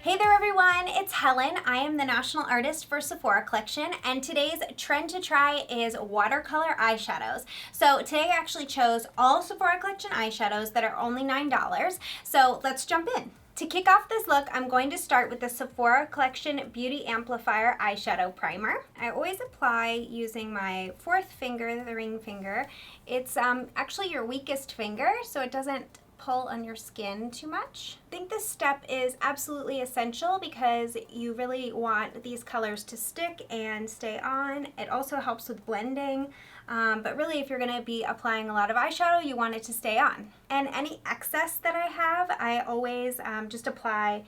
Hey there everyone, it's Helen. I am the national artist for Sephora collection, and today's trend to try is watercolor eyeshadows. So today I actually chose all Sephora collection eyeshadows that are only $9. So let's jump in. To kick off this look, I'm going to start with the Sephora Collection Beauty Amplifier Eyeshadow Primer. I always apply using my fourth finger, the ring finger. It's actually your weakest finger, so it doesn't pull on your skin too much. I think this step is absolutely essential because you really want these colors to stick and stay on. It also helps with blending, but really if you're going to be applying a lot of eyeshadow, you want it to stay on. And any excess that I have, I always just apply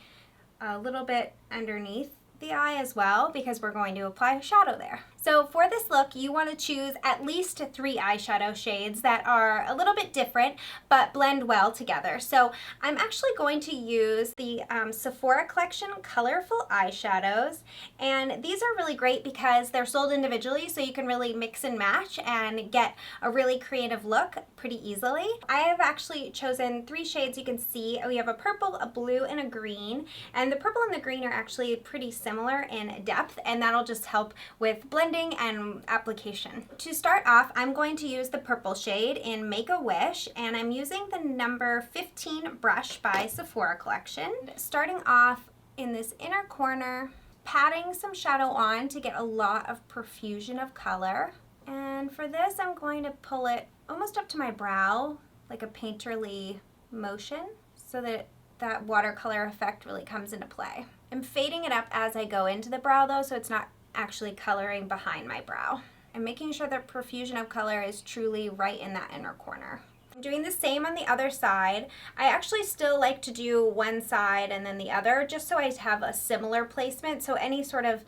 a little bit underneath the eye as well, because we're going to apply shadow there. So for this look, you want to choose at least 3 eyeshadow shades that are a little bit different but blend well together. So I'm actually going to use the Sephora Collection Colorful Eyeshadows, and these are really great because they're sold individually, so you can really mix and match and get a really creative look pretty easily. I have actually chosen 3 shades. You can see we have a purple, a blue, and a green, and the purple and the green are actually pretty similar in depth, and that'll just help with blending and application. To start off, I'm going to use the purple shade in Make a Wish, and I'm using the number 15 brush by Sephora Collection. Starting off in this inner corner, patting some shadow on to get a lot of profusion of color. And for this, I'm going to pull it almost up to my brow, like a painterly motion, so that that watercolor effect really comes into play. I'm fading it up as I go into the brow though, so it's not actually coloring behind my brow. I'm making sure that profusion of color is truly right in that inner corner. I'm doing the same on the other side. I actually still like to do one side and then the other, just so I have a similar placement, so any sort of,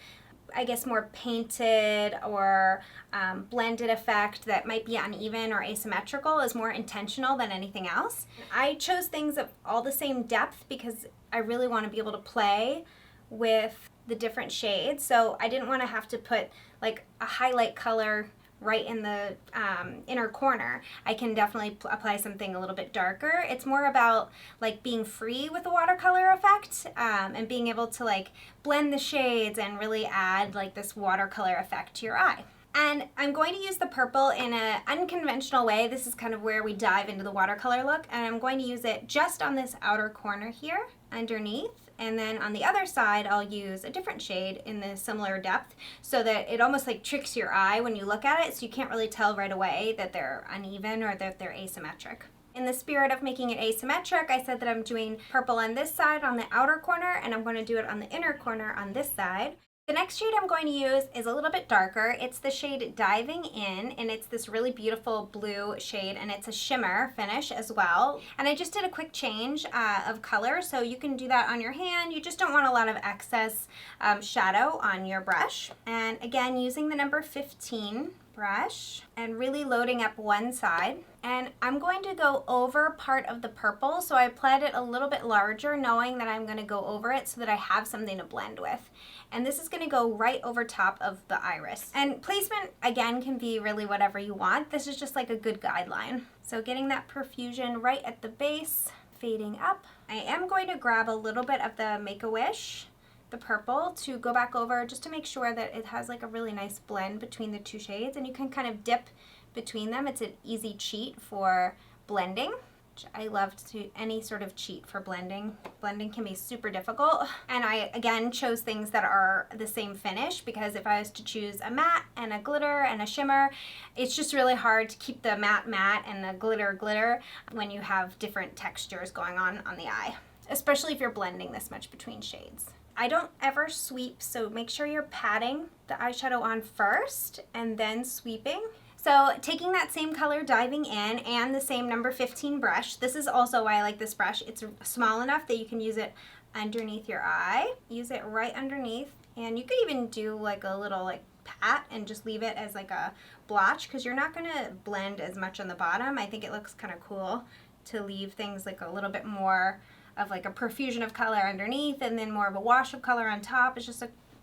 I guess, more painted or blended effect that might be uneven or asymmetrical is more intentional than anything else. I chose things of all the same depth because I really want to be able to play with the different shades, so I didn't want to have to put like a highlight color right in the inner corner. I can definitely apply something a little bit darker. It's more about like being free with the watercolor effect and being able to like blend the shades and really add like this watercolor effect to your eye. And I'm going to use the purple in an unconventional way. This is kind of where we dive into the watercolor look, and I'm going to use it just on this outer corner here underneath. And then on the other side, I'll use a different shade in the similar depth so that it almost like tricks your eye when you look at it, so you can't really tell right away that they're uneven or that they're asymmetric. In the spirit of making it asymmetric, I said that I'm doing purple on this side on the outer corner, and I'm going to do it on the inner corner on this side. The next shade I'm going to use is a little bit darker. It's the shade Diving In, and it's this really beautiful blue shade, and it's a shimmer finish as well. And I just did a quick change of color, so you can do that on your hand. You just don't want a lot of excess shadow on your brush. And again, using the number 15 brush and really loading up one side. And I'm going to go over part of the purple, so I applied it a little bit larger, knowing that I'm going to go over it so that I have something to blend with. And this is going to go right over top of the iris. And placement, again, can be really whatever you want. This is just like a good guideline. So getting that profusion right at the base, fading up. I am going to grab a little bit of the Make-A-Wish, the purple, to go back over just to make sure that it has like a really nice blend between the 2 shades, and you can kind of dip between them. It's an easy cheat for blending. I love to any sort of cheat for blending. Blending can be super difficult, and I again chose things that are the same finish, because if I was to choose a matte and a glitter and a shimmer, it's just really hard to keep the matte and the glitter when you have different textures going on the eye, especially if you're blending this much between shades. I don't ever sweep, so make sure you're patting the eyeshadow on first and then sweeping. So taking that same color Diving In and the same number 15 brush, this is also why I like this brush. It's small enough that you can use it underneath your eye. Use it right underneath, and you could even do like a little like pat and just leave it as like a blotch, because you're not going to blend as much on the bottom. I think it looks kind of cool to leave things like a little bit more of like a profusion of color underneath and then more of a wash of color on top. It's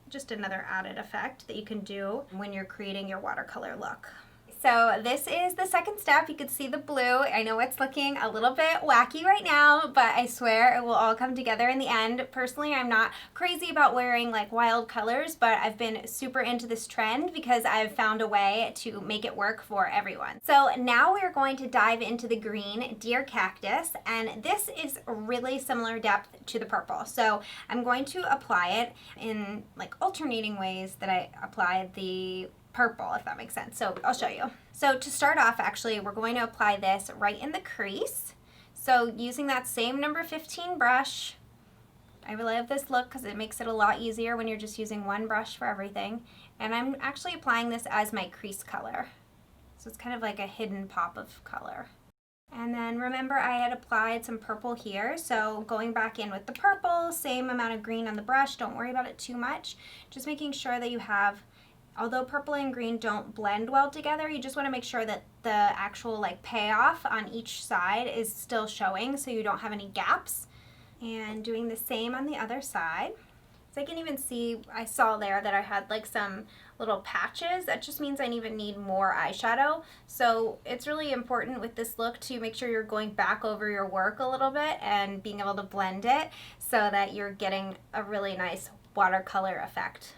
just another added effect that you can do when you're creating your watercolor look. so this is the second step. You can see the blue. I know it's looking a little bit wacky right now, but I swear it will all come together in the end. Personally, I'm not crazy about wearing like wild colors, but I've been super into this trend because I've found a way to make it work for everyone. So now we're going to dive into the green Deer Cactus, and this is really similar depth to the purple. So I'm going to apply it in like alternating ways that I applied the purple, if that makes sense. So I'll show you. So to start off, actually, we're going to apply this right in the crease. So using that same number 15 brush, I really love this look because it makes it a lot easier when you're just using one brush for everything. And I'm actually applying this as my crease color. So it's kind of like a hidden pop of color. And then remember I had applied some purple here, so going back in with the purple, same amount of green on the brush, don't worry about it too much. Just making sure that you have, although purple and green don't blend well together, you just want to make sure that the actual like payoff on each side is still showing so you don't have any gaps. And doing the same on the other side. So I can even see, I saw there that I had like some little patches. That just means I even need more eyeshadow. So it's really important with this look to make sure you're going back over your work a little bit and being able to blend it so that you're getting a really nice watercolor effect.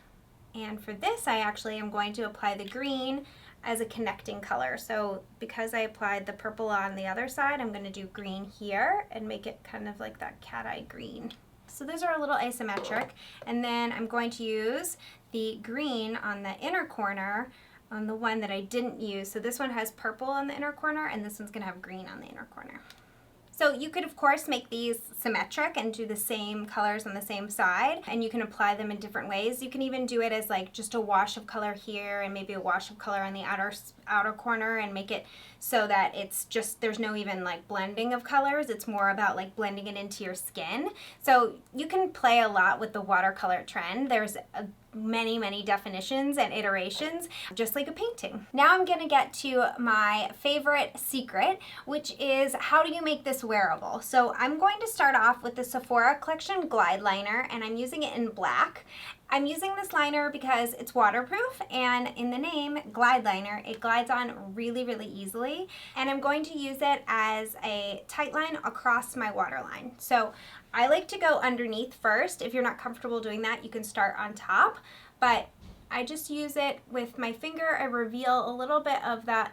And for this, I actually am going to apply the green as a connecting color. So because I applied the purple on the other side, I'm going to do green here and make it kind of like that cat eye green. So those are a little isometric. And then I'm going to use the green on the inner corner on the one that I didn't use. So this one has purple on the inner corner and this one's going to have green on the inner corner. So you could of course make these symmetric and do the same colors on the same side, and you can apply them in different ways. You can even do it as like just a wash of color here and maybe a wash of color on the outer corner and make it so that it's just, there's no even like blending of colors. It's more about like blending it into your skin. So you can play a lot with the watercolor trend. There's many definitions and iterations, just like a painting. Now I'm gonna get to my favorite secret, which is how do you make this wearable? So I'm going to start off with the Sephora Collection Glide Liner, and I'm using it in black. I'm using this liner because it's waterproof, and in the name Glide Liner, it glides on really easily, and I'm going to use it as a tight line across my waterline. So I like to go underneath first. If you're not comfortable doing that, you can start on top, but I just use it with my finger. I reveal a little bit of that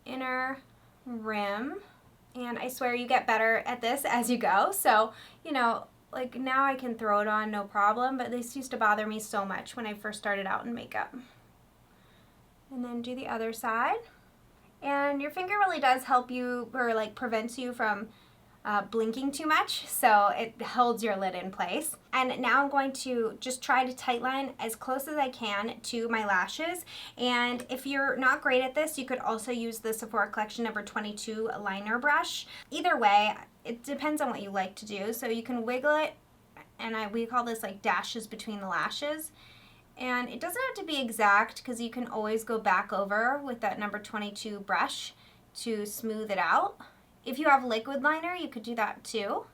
inner rim, and I swear you get better at this as you go. So, you know, like now I can throw it on no problem, but this used to bother me so much when I first started out in makeup. And then do the other side. And your finger really does help you, or like prevents you from blinking too much, so it holds your lid in place. And now I'm going to just try to tightline as close as I can to my lashes. And if you're not great at this, you could also use the Sephora Collection number 22 liner brush. Either way, it depends on what you like to do. So you can wiggle it, and we call this like dashes between the lashes. And it doesn't have to be exact because you can always go back over with that number 22 brush to smooth it out. If you have liquid liner, you could do that too.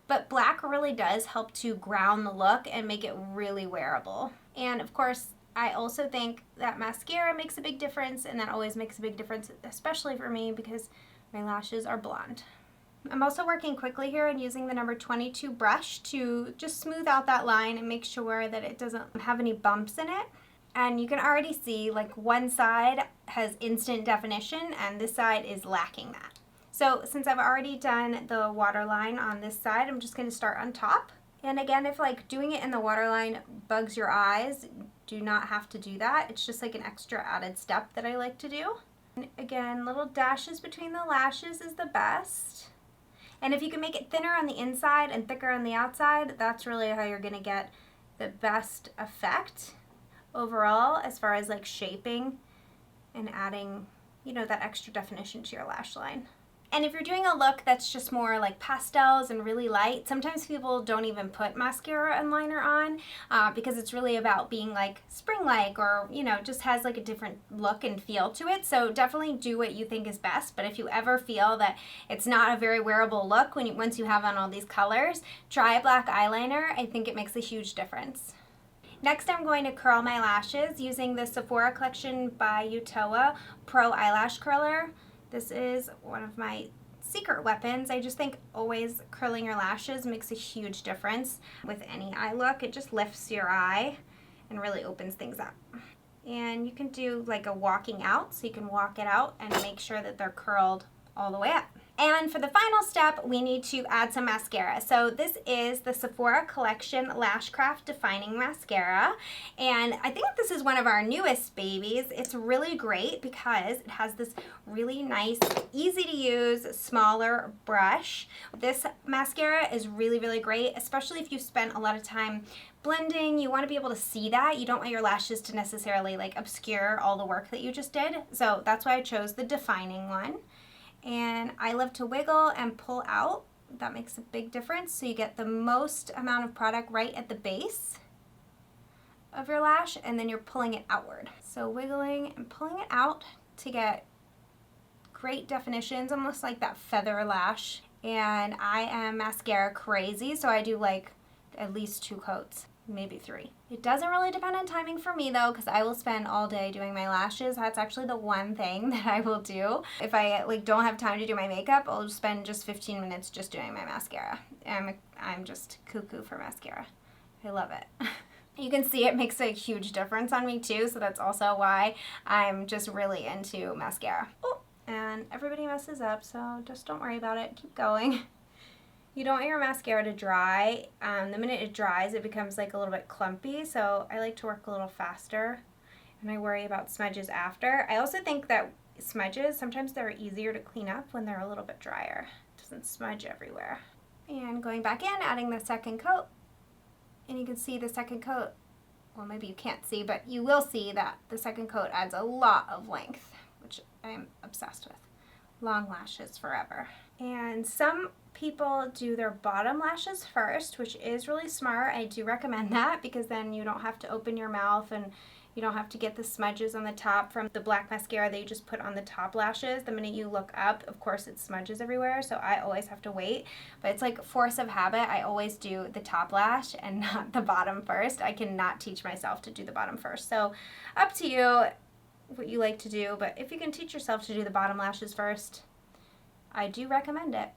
But black really does help to ground the look and make it really wearable. And of course, I also think that mascara makes a big difference, and that always makes a big difference, especially for me because my lashes are blonde. I'm also working quickly here and using the number 22 brush to just smooth out that line and make sure that it doesn't have any bumps in it. And you can already see like one side has instant definition and this side is lacking that. So since I've already done the waterline on this side, I'm just going to start on top. And again, if like doing it in the waterline bugs your eyes, do not have to do that. It's just like an extra added step that I like to do. And again, little dashes between the lashes is the best. And if you can make it thinner on the inside and thicker on the outside, that's really how you're going to get the best effect overall as far as like shaping and adding, you know, that extra definition to your lash line. And if you're doing a look that's just more like pastels and really light, sometimes people don't even put mascara and liner on because it's really about being like spring-like, or, you know, just has like a different look and feel to it. So definitely do what you think is best. But if you ever feel that it's not a very wearable look once you have on all these colors, try a black eyeliner. I think it makes a huge difference. Next, I'm going to curl my lashes using the Sephora Collection by Utoa Pro Eyelash Curler. This is one of my secret weapons. I just think always curling your lashes makes a huge difference with any eye look. It just lifts your eye and really opens things up. And you can do like a walking out, so you can walk it out and make sure that they're curled all the way up. And for the final step, we need to add some mascara. So this is the Sephora Collection Lashcraft Defining Mascara. And I think this is one of our newest babies. It's really great because it has this really nice, easy to use, smaller brush. This mascara is really, really great, especially if you spent a lot of time blending. You want to be able to see that. You don't want your lashes to necessarily like obscure all the work that you just did. So that's why I chose the defining one. And I love to wiggle and pull out. That makes a big difference. So you get the most amount of product right at the base of your lash, and then you're pulling it outward. So wiggling and pulling it out to get great definitions, almost like that feather lash. And I am mascara crazy, so I do like at least 2 coats, maybe 3. It doesn't really depend on timing for me though, because I will spend all day doing my lashes. That's actually the one thing that I will do. If I like don't have time to do my makeup, I'll spend just 15 minutes just doing my mascara. I'm just cuckoo for mascara. I love it. You can see it makes a huge difference on me too, so that's also why I'm just really into mascara. Oh, and everybody messes up, so just don't worry about it. Keep going. You don't want your mascara to dry. The minute it dries, it becomes like a little bit clumpy, so I like to work a little faster, and I worry about smudges after. I also think that smudges, sometimes they're easier to clean up when they're a little bit drier. It doesn't smudge everywhere. And going back in, adding the second coat, and you can see the second coat, well maybe you can't see, but you will see that the second coat adds a lot of length, which I'm obsessed with. Long lashes forever. And some people do their bottom lashes first, which is really smart. I do recommend that because then you don't have to open your mouth and you don't have to get the smudges on the top from the black mascara that you just put on the top lashes. The minute you look up, of course, it smudges everywhere, so I always have to wait. But it's like force of habit. I always do the top lash and not the bottom first. I cannot teach myself to do the bottom first. So up to you what you like to do, but if you can teach yourself to do the bottom lashes first, I do recommend it.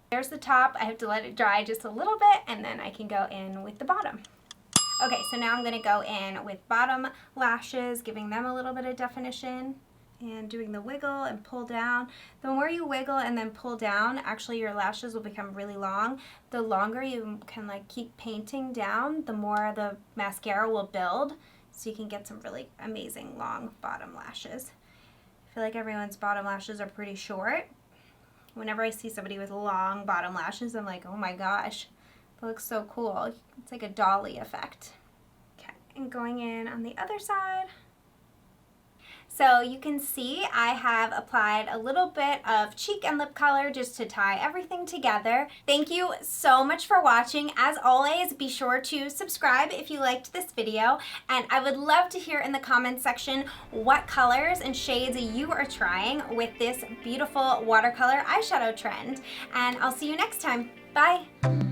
There's the top. I have to let it dry just a little bit, and then I can go in with the bottom. Okay, so now I'm going to go in with bottom lashes, giving them a little bit of definition and doing the wiggle and pull down. The more you wiggle and then pull down, actually your lashes will become really long. The longer you can like keep painting down, the more the mascara will build, so you can get some really amazing long bottom lashes. I feel like everyone's bottom lashes are pretty short. Whenever I see somebody with long bottom lashes, I'm like, oh my gosh, that looks so cool. It's like a dolly effect. Okay, and going in on the other side. So you can see I have applied a little bit of cheek and lip color just to tie everything together. Thank you so much for watching. As always, be sure to subscribe if you liked this video, and I would love to hear in the comments section what colors and shades you are trying with this beautiful watercolor eyeshadow trend. And I'll see you next time. Bye!